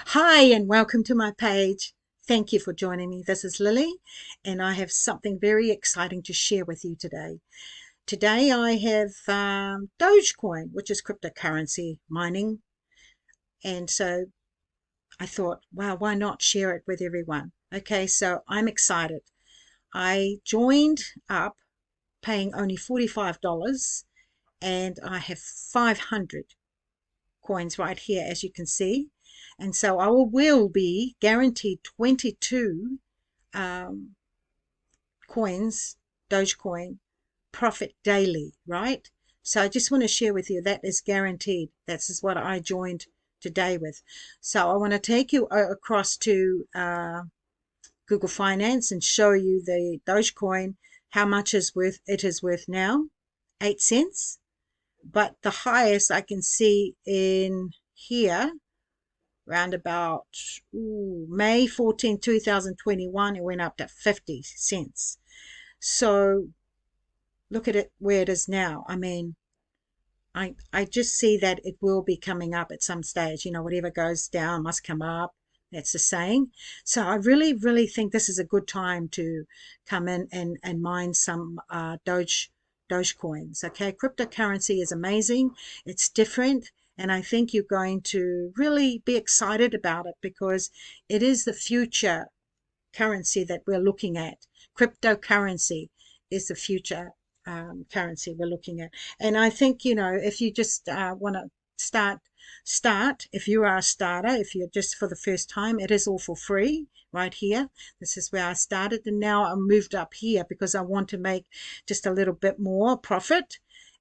Hi, and welcome to my page. Thank you for joining me. This is Lily, and I have something very exciting to share with you today. Today, I have Dogecoin, which is cryptocurrency mining. And so I thought, wow, why not share it with everyone? Okay, so I'm excited. I joined up paying only $45, and I have 500 coins right here, as you can see. And so I will be guaranteed 22 um, coins, Dogecoin, profit daily, right? So I just want to share with you that is guaranteed. That's is what I joined today with. So I want to take you across to Google Finance and show you the Dogecoin, how much it is worth now, 8 cents. But the highest I can see in here round about May 14, 2021, it went up to 50 cents. So look at it where it is now. I mean, I just see that it will be coming up at some stage. Whatever goes down must come up. That's the saying. So I really, really think this is a good time to come in and mine some Doge coins. Okay, cryptocurrency is amazing. It's different, and I think you're going to really be excited about it because it is the future currency that we're looking at. Cryptocurrency is the future currency we're looking at. And I think, if you just want to start, if you are a starter, if you're just for the first time, it is all for free right here. This is where I started, and now I moved up here because I want to make just a little bit more profit.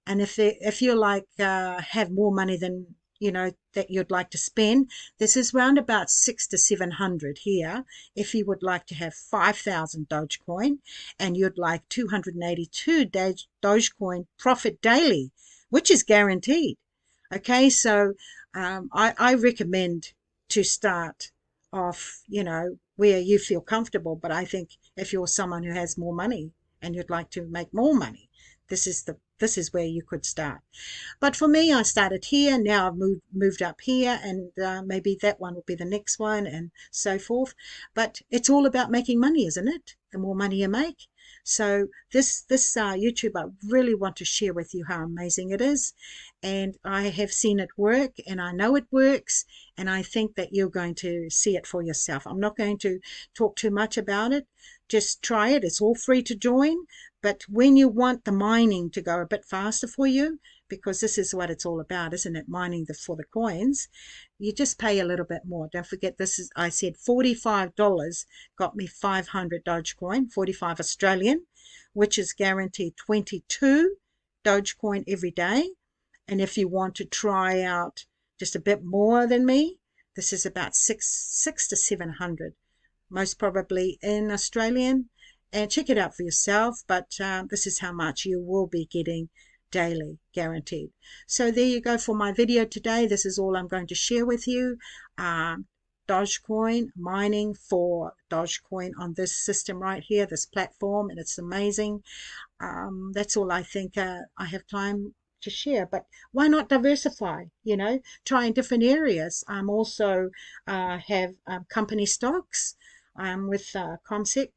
And if you're like have more money than that you'd like to spend, this is round about 6 to 700 here. If you would like to have 5,000 Dogecoin and you'd like 282 Dogecoin profit daily, which is guaranteed. Okay, so I recommend to start off, where you feel comfortable. But I think if you're someone who has more money and you'd like to make more money, this is where you could start. But for me, I started here. Now I've moved up here, and maybe that one will be the next one, and so forth. But it's all about making money, isn't it? The more money you make. So this YouTube, I really want to share with you how amazing it is, and I have seen it work, and I know it works, and I think that you're going to see it for yourself. I'm not going to talk too much about it. Just try it. It's all free to join. But when you want the mining to go a bit faster for you, because this is what it's all about, isn't it? Mining for the coins, you just pay a little bit more. Don't forget, this is, I said $45 got me 500 Dogecoin, 45 Australian, which is guaranteed 22 Dogecoin every day. And if you want to try out just a bit more than me, this is about six to 700, most probably in Australian. And check it out for yourself. But this is how much you will be getting daily, guaranteed. So there you go for my video today. This is all I'm going to share with you. Dogecoin, mining for Dogecoin on this system right here, this platform, and it's amazing. That's all I think I have time to share. But why not diversify? Try in different areas. I'm also have company stocks. I'm with Comsec,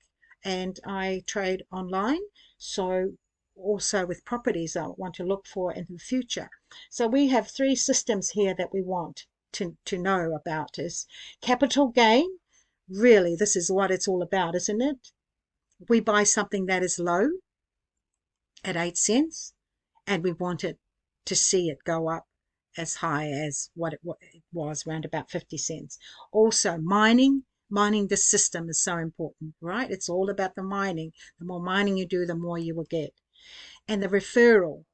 and I trade online. So also with properties I want to look for in the future. So we have three systems here that we want to know about is capital gain. Really, this is what it's all about, isn't it? We buy something that is low at 8 cents, and we want it to see it go up as high as what it was, around about 50 cents. Also, mining the system is so important, right? It's all about the mining. The more mining you do, the more you will get. And the referral,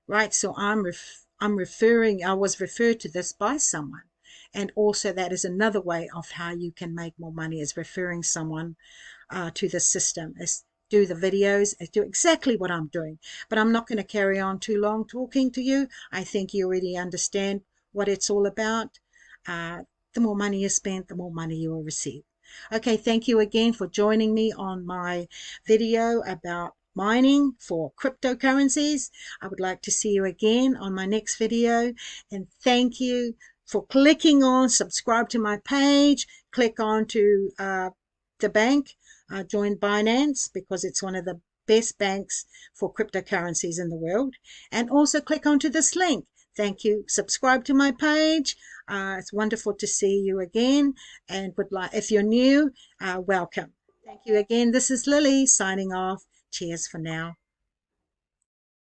right? So I'm referring, I was referred to this by someone. And also that is another way of how you can make more money, is referring someone to the system, is do the videos, do exactly what I'm doing. But I'm not going to carry on too long talking to you. I think you already understand what it's all about. The more money you spend, the more money you will receive. Okay, thank you again for joining me on my video about mining for cryptocurrencies. I would like to see you again on my next video, and thank you for clicking on subscribe to my page. Click on to the bank, join Binance, because it's one of the best banks for cryptocurrencies in the world. And also click onto this link. Thank you. Subscribe to my page. It's wonderful to see you again. And if you're new, welcome. Thank you again. This is Lily signing off. Cheers for now.